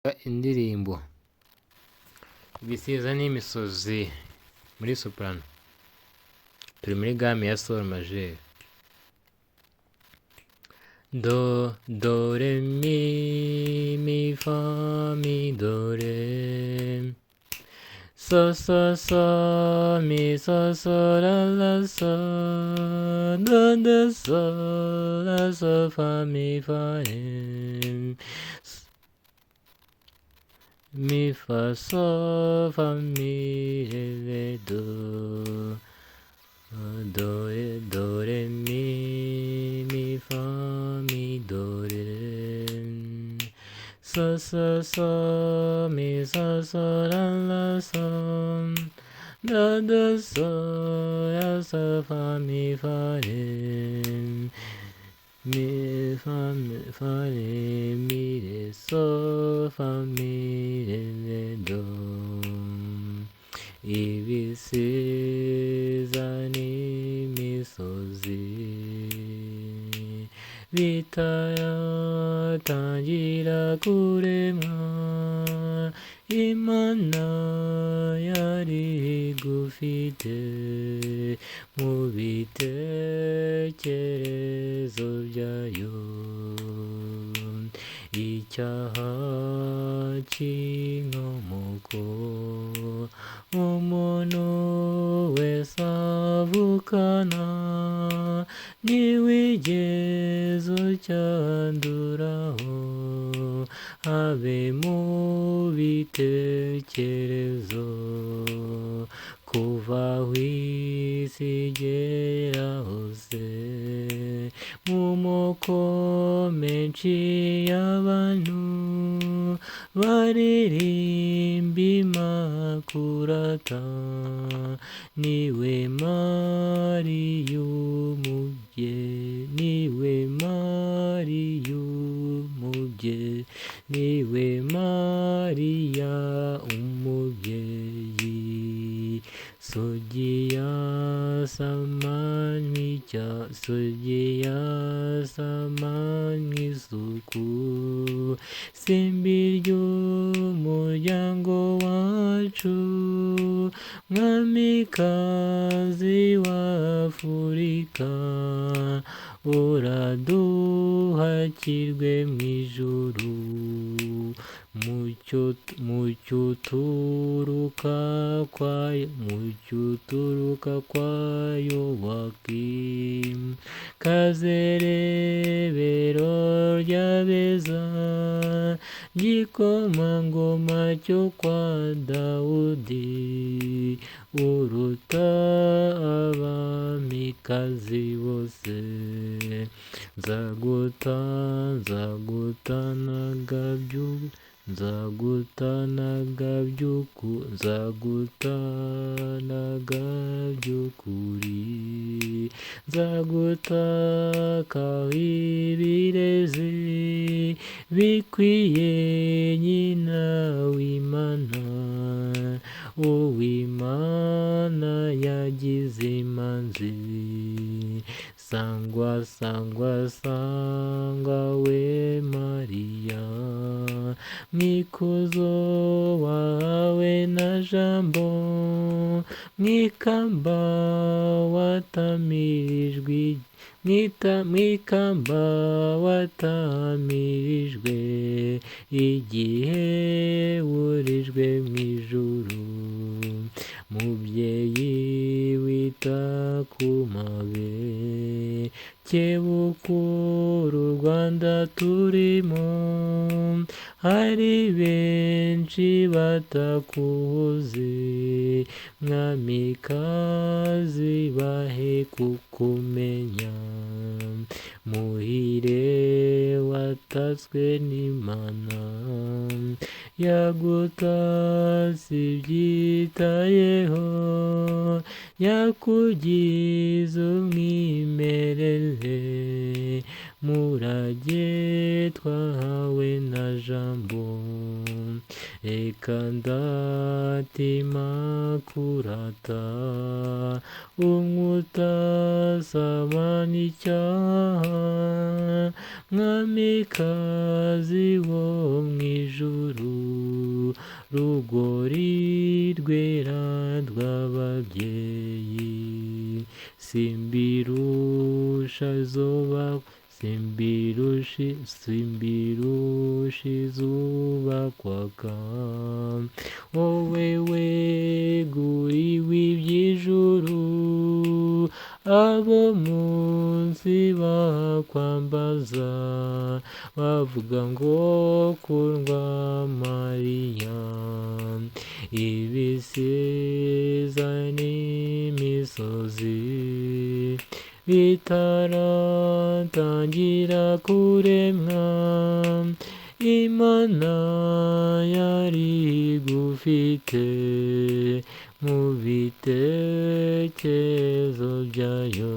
Indirimbo ibisiza n'imisozi muri soprano. Turi muri gamme ya sol majeur. Do, re, mi, fa, mi, do, re. So, mi, so, la, so. Do, so, la, so, fa, mi, fa, re. Mi, fa, so, fa, mi, re, do. Do, re, mi, fa, mi, do, re. So, mi, so, la, so. Do, so, la, so, fa, mi, fa, re. Mi, fa, re, mi, re, so, fa, mi, re, do. Ibisiza n'imisozi bitaratangira kuremwa, Imana yari igufite mu bitekerezo byayo. Icyaha cy'inkomoko umuntu wese avukana, ntiwigeze ucyanduraho habe mu bitekerezo. Kuva aho isi igera hose mu moko menshi y'abantu baririmba Imakurata, niwe Mariya umubyeyi, niwe Mariya umubyeyi, niwe Mariya umubyeyi. Sogiya samanywi isuku, simbi ry'umuryango wacu, mwamikazi w'Afurika, uraduhakirwe mu ijuru. Mucyo uturuka kwayo Yowakimu, kazerebero ry'abeza, gikomangoma cyo kwa Dawudi, uruta abamikazi bose. Nzagutanaga by'ukuri, nzagutakaho ibirezi bikwiye nyina w'Imana. Uw'Imana yagize imanzi, sangwa we Mariya, mwikuzo wawe na Jambo, mwikamba watamirijwe igihe wurijwe mu ijuru. Mubyeyi wita ku mabe, kebuka uru Rwanda turimo, hari benshi batakuzi, mwamikazi bahe kukumenya. Muhire watatswe n'Imana, yagutatse ibyitayeho, yakugize umwimerere, murage twahawe na Jambo. reka ndatima kurata umutazama n'icyaha mwamikazi wo mw'ijuru rugori rwera rw'ababyeyi simbirusha izuba simbirusha izuba kwaka wowe weguriwe iby'ijuru abo munsi bakwambaza bavuga ngo kundwa Mariya ibisiza n'imisozi bitaratangira kuremwa Imana yari igufite mu bitekerezo byayo.